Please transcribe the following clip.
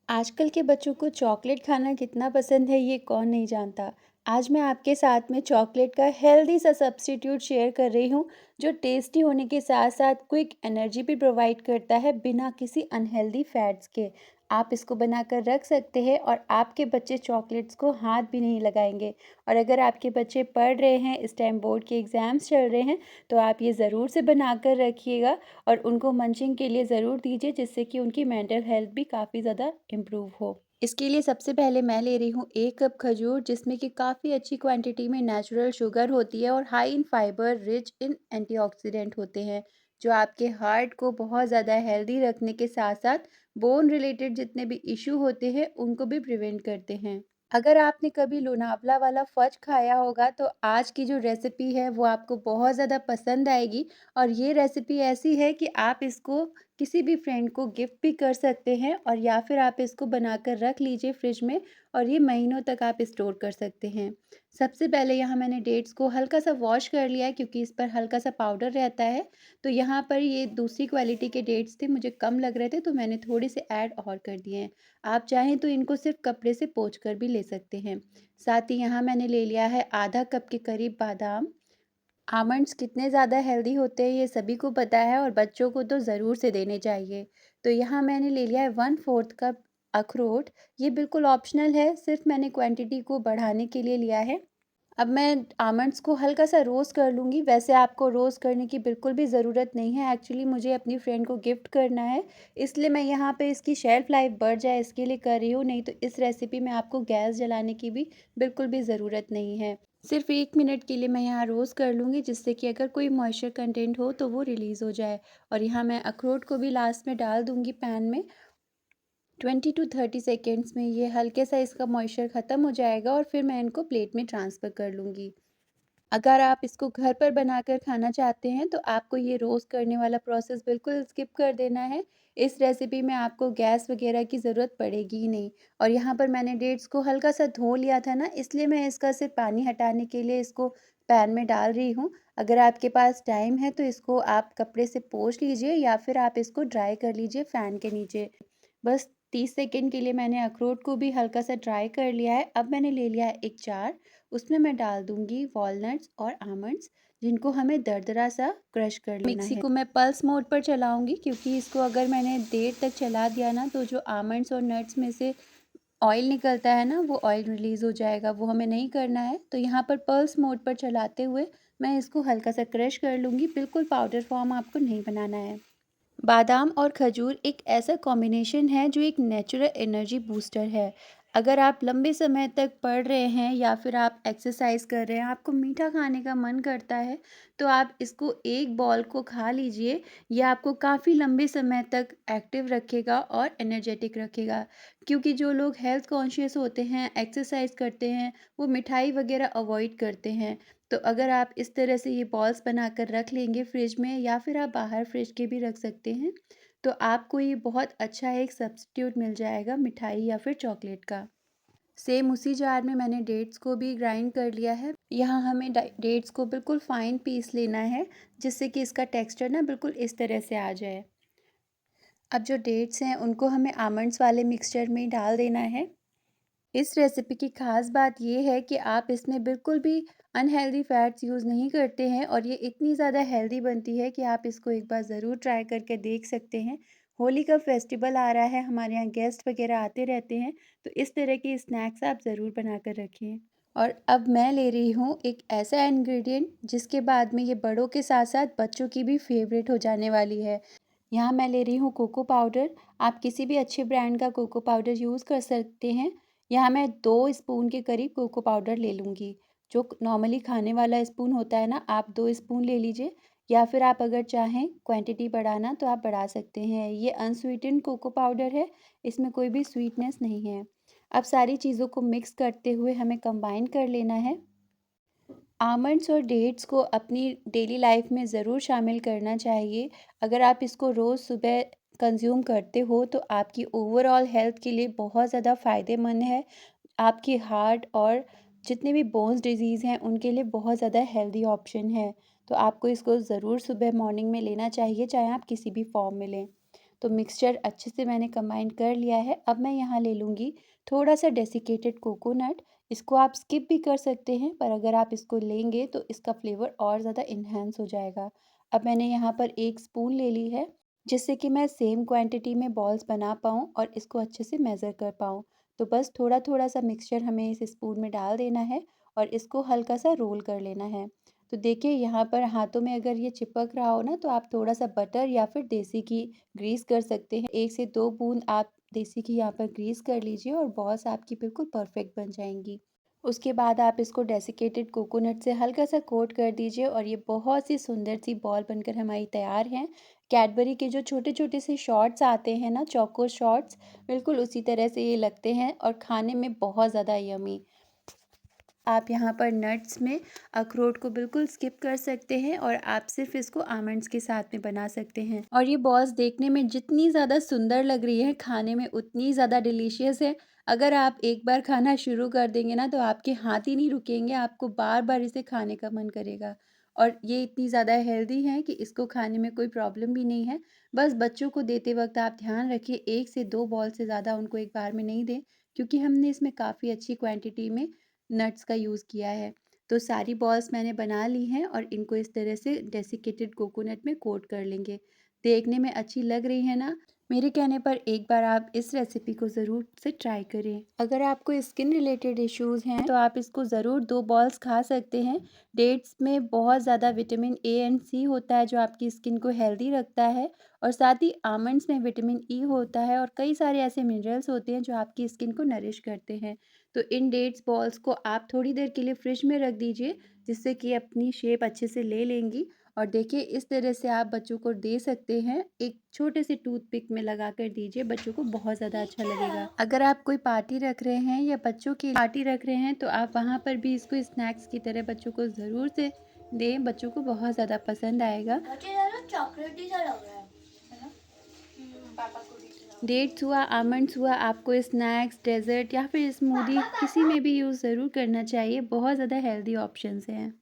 आजकल के बच्चों को चॉकलेट खाना कितना पसंद है ये कौन नहीं जानता। आज मैं आपके साथ में चॉकलेट का हेल्दी सा सब्स्टिट्यूट शेयर कर रही हूँ जो टेस्टी होने के साथ साथ क्विक एनर्जी भी प्रोवाइड करता है बिना किसी अनहेल्दी फैट्स के। आप इसको बनाकर रख सकते हैं और आपके बच्चे चॉकलेट्स को हाथ भी नहीं लगाएंगे। और अगर आपके बच्चे पढ़ रहे हैं, इस टाइम बोर्ड के एग्ज़ाम्स चल रहे हैं, तो आप ये ज़रूर से बनाकर रखिएगा और उनको मंचिंग के लिए ज़रूर दीजिए जिससे कि उनकी मेंटल हेल्थ भी काफ़ी ज़्यादा इम्प्रूव हो। इसके लिए सबसे पहले मैं ले रही हूँ 1 कप खजूर जिसमें कि काफ़ी अच्छी क्वांटिटी में नेचुरल शुगर होती है और high in fibre, rich in antioxidant होते हैं, जो आपके हार्ट को बहुत ज़्यादा हेल्दी रखने के साथ-साथ बोन रिलेटेड जितने भी इश्यू होते हैं, उनको भी प्रिवेंट करते हैं। अगर आपने कभी लोनावला वाला फज खाया होगा तो आज की जो रेसिपी है वो आपको बहुत ज़्यादा पसंद आएगी। और ये रेसिपी ऐसी है कि आप इसको किसी भी फ्रेंड को गिफ्ट भी कर सकते हैं और या फिर आप इसको बनाकर रख लीजिए फ्रिज में और ये महीनों तक आप स्टोर कर सकते हैं। सबसे पहले यहाँ मैंने डेट्स को हल्का सा वॉश कर लिया है क्योंकि इस पर हल्का सा पाउडर रहता है। तो यहाँ पर ये दूसरी क्वालिटी के डेट्स थे, मुझे कम लग रहे थे तो मैंने थोड़े से ऐड और कर दिए हैं। आप चाहें तो इनको सिर्फ कपड़े से पोंछ कर भी ले सकते हैं। साथ ही यहाँ मैंने ले लिया है आधा कप के करीब बादाम। आमंड्स कितने ज़्यादा हेल्दी होते हैं ये सभी को पता है और बच्चों को तो ज़रूर से देने चाहिए। तो यहाँ मैंने ले लिया है 1/4 कप अखरोट। ये बिल्कुल ऑप्शनल है, सिर्फ मैंने क्वांटिटी को बढ़ाने के लिए लिया है। अब मैं आमंड्स को हल्का-सा रोस्ट कर लूँगी। वैसे आपको रोस्ट करने की बिल्कुल भी ज़रूरत नहीं है, एक्चुअली मुझे अपनी फ्रेंड को गिफ्ट करना है, इसलिए मैं यहाँ पे इसकी शेल्फ़ लाइफ़ बढ़ जाए इसके लिए कर रही हूँ, नहीं तो इस रेसिपी में आपको गैस जलाने की भी बिल्कुल भी ज़रूरत नहीं है। सिर्फ़ 1 मिनट के लिए मैं यहाँ रोस्ट कर लूँगी जिससे कि अगर कोई मॉइस्चर कंटेंट हो तो वो रिलीज़ हो जाए। और यहाँ मैं अखरोट को भी लास्ट में डाल दूँगी पैन में। 20 टू 30 सेकेंड्स में ये हल्के सा इसका मॉइस्चर ख़त्म हो जाएगा और फिर मैं इनको प्लेट में ट्रांसफ़र कर लूँगी। अगर आप इसको घर पर बनाकर खाना चाहते हैं तो आपको ये रोस्ट करने वाला प्रोसेस बिल्कुल स्किप कर देना है। इस रेसिपी में आपको गैस वगैरह की ज़रूरत पड़ेगी ही नहीं। और यहाँ पर मैंने डेट्स को हल्का सा धो लिया था ना, इसलिए मैं इसका सिर्फ पानी हटाने के लिए इसको पैन में डाल रही हूँ। अगर आपके पास टाइम है तो इसको आप कपड़े से पोंछ लीजिए या फिर आप इसको ड्राई कर लीजिए फ़ैन के नीचे। बस 30 सेकंड के लिए मैंने अखरोट को भी हल्का सा ड्राई कर लिया है। अब मैंने ले लिया है एक जार, उसमें मैं डाल दूँगी वॉलनट्स और आमंड्स जिनको हमें दरदरा सा क्रश कर लेना है। मिक्सी को मैं पल्स मोड पर चलाऊँगी क्योंकि इसको अगर मैंने देर तक चला दिया ना तो जो आमंड्स और नट्स में से ऑयल निकलता है ना, वो ऑयल रिलीज़ हो जाएगा, वो हमें नहीं करना है। तो यहाँ पर पल्स मोड पर चलाते हुए मैं इसको हल्का सा क्रश कर लूँगी, बिल्कुल पाउडर फॉर्म आपको नहीं बनाना है। बादाम और खजूर एक ऐसा कॉम्बिनेशन है जो एक नेचुरल एनर्जी बूस्टर है। अगर आप लंबे समय तक पढ़ रहे हैं या फिर आप एक्सरसाइज कर रहे हैं, आपको मीठा खाने का मन करता है, तो आप इसको एक बॉल को खा लीजिए। यह आपको काफ़ी लंबे समय तक एक्टिव रखेगा और एनर्जेटिक रखेगा। क्योंकि जो लोग हेल्थ कॉन्शियस होते हैं, एक्सरसाइज करते हैं, वो मिठाई वगैरह अवॉइड करते हैं। तो अगर आप इस तरह से ये बॉल्स बनाकर रख लेंगे फ्रिज में या फिर आप बाहर फ्रिज के भी रख सकते हैं, तो आपको ये बहुत अच्छा एक सब्स्टिट्यूट मिल जाएगा मिठाई या फिर चॉकलेट का। सेम उसी जार में मैंने डेट्स को भी ग्राइंड कर लिया है। यहाँ हमें डेट्स को बिल्कुल फाइन पीस लेना है जिससे कि इसका टेक्सचर ना बिल्कुल इस तरह से आ जाए। अब जो डेट्स हैं उनको हमें आमंड्स वाले मिक्सचर में ही डाल देना है। इस रेसिपी की ख़ास बात ये है कि आप इसमें बिल्कुल भी अनहेल्दी फैट्स यूज़ नहीं करते हैं और ये इतनी ज़्यादा हेल्दी बनती है कि आप इसको एक बार ज़रूर ट्राई करके देख सकते हैं। होली का फेस्टिवल आ रहा है, हमारे यहाँ गेस्ट वगैरह आते रहते हैं, तो इस तरह की स्नैक्स आप ज़रूर बना कर रखें। और अब मैं ले रही हूँ एक ऐसा इंग्रेडिएंट जिसके बाद में ये बड़ों के साथ-साथ बच्चों की भी फ़ेवरेट हो जाने वाली है। यहाँ मैं ले रही हूँ कोको पाउडर। आप किसी भी अच्छे ब्रांड का कोको पाउडर यूज़ कर सकते हैं। यहाँ मैं 2 स्पून के करीब कोको पाउडर ले लूँगी। जो नॉर्मली खाने वाला स्पून होता है ना, आप 2 स्पून ले लीजिए या फिर आप अगर चाहें क्वांटिटी बढ़ाना तो आप बढ़ा सकते हैं। ये अनस्वीटेंड कोको पाउडर है, इसमें कोई भी स्वीटनेस नहीं है। अब सारी चीज़ों को मिक्स करते हुए हमें कंबाइन कर लेना है। आमंड्स और डेट्स को अपनी डेली लाइफ में ज़रूर शामिल करना चाहिए। अगर आप इसको रोज़ सुबह कंज़्यूम करते हो तो आपकी ओवरऑल हेल्थ के लिए बहुत ज़्यादा फ़ायदेमंद है। आपकी हार्ट और जितने भी बोन्स डिज़ीज़ हैं उनके लिए बहुत ज़्यादा हेल्दी ऑप्शन है। तो आपको इसको ज़रूर सुबह मॉर्निंग में लेना चाहिए, चाहे आप किसी भी फॉर्म में लें। तो मिक्सचर अच्छे से मैंने कंबाइन कर लिया है। अब मैं यहाँ ले लूँगी थोड़ा-सा डेसिकेटेड कोकोनट। इसको आप स्किप भी कर सकते हैं, पर अगर आप इसको लेंगे तो इसका फ्लेवर और ज़्यादा एनहांस हो जाएगा। अब मैंने यहाँ पर 1 स्पून ले ली है, जिससे कि मैं सेम क्वांटिटी में बॉल्स बना पाऊँ और इसको अच्छे से मेज़र कर पाऊँ। तो बस थोड़ा-थोड़ा सा मिक्सचर हमें इस स्पून में डाल देना है और इसको हल्का-सा रोल कर लेना है। तो देखिए यहाँ पर हाथों में अगर ये चिपक रहा हो ना, तो आप थोड़ा-सा बटर या फिर देसी घी ग्रीस कर सकते हैं। 1 से 2 बूंद आप देसी घी यहाँ पर ग्रीस कर लीजिए और बॉल्स आपकी बिल्कुल परफेक्ट बन जाएँगी। उसके बाद आप इसको डेसिकेटेड कोकोनट से हल्का-सा कोट कर दीजिए और ये बहुत सी सुंदर सी बॉल बनकर हमारी तैयार हैं। कैडबरी के जो छोटे-छोटे से शॉट्स आते हैं ना, चोको शॉट्स, बिल्कुल उसी तरह से ये लगते हैं और खाने में बहुत ज़्यादा यम्मी। आप यहाँ पर नट्स में अखरोट को बिल्कुल स्किप कर सकते हैं और आप सिर्फ इसको आमंड्स के साथ में बना सकते हैं। और ये बॉल्स देखने में जितनी ज़्यादा सुंदर लग रही है, खाने में उतनी ज़्यादा डिलीशियस है। अगर आप एक बार खाना शुरू कर देंगे ना, तो आपके हाथ ही नहीं रुकेंगे, आपको बार बार इसे खाने का मन करेगा। और ये इतनी ज़्यादा हेल्दी है कि इसको खाने में कोई प्रॉब्लम भी नहीं है। बस बच्चों को देते वक्त आप ध्यान रखिए, 1 से 2 बॉल से ज़्यादा उनको एक बार में नहीं दें, क्योंकि हमने इसमें काफ़ी अच्छी क्वांटिटी में नट्स का यूज़ किया है। तो सारी बॉल्स मैंने बना ली हैं और इनको इस तरह से डेसिकेटेड कोकोनट में कोट कर लेंगे। देखने में अच्छी लग रही है ना? मेरे कहने पर एक बार आप इस रेसिपी को ज़रूर से ट्राई करें। अगर आपको स्किन रिलेटेड इश्यूज़ हैं तो आप इसको ज़रूर 2 बॉल्स खा सकते हैं। डेट्स में बहुत ज़्यादा विटामिन ए एंड सी होता है, जो आपकी स्किन को हेल्दी रखता है, और साथ ही आमंड्स में विटामिन ई होता है और कई सारे ऐसे मिनरल्स होते हैं जो आपकी स्किन को नरिश करते हैं। तो इन डेट्स बॉल्स को आप थोड़ी देर के लिए फ्रिज में रख दीजिए, जिससे कि अपनी शेप अच्छे से ले लेंगी। और देखिए इस तरह से आप बच्चों को दे सकते हैं, एक छोटे से टूथपिक में लगा कर दीजिए, बच्चों को बहुत ज़्यादा अच्छा लगेगा। अगर आप कोई पार्टी रख रहे हैं या बच्चों की पार्टी रख रहे हैं, तो आप वहाँ पर भी इसको स्नैक्स की तरह बच्चों को ज़रूर से दें, बच्चों को बहुत ज़्यादा पसंद आएगा। चॉकलेटी सा लग रहा है ना? पापा को भी खिलाओ। डेट्स हुआ, आमंड्स हुआ, आपको स्नैक्स, डेज़र्ट या फिर स्मूदी किसी में भी यूज़ ज़रूर करना चाहिए, बहुत ज़्यादा हेल्दी ऑप्शंस हैं।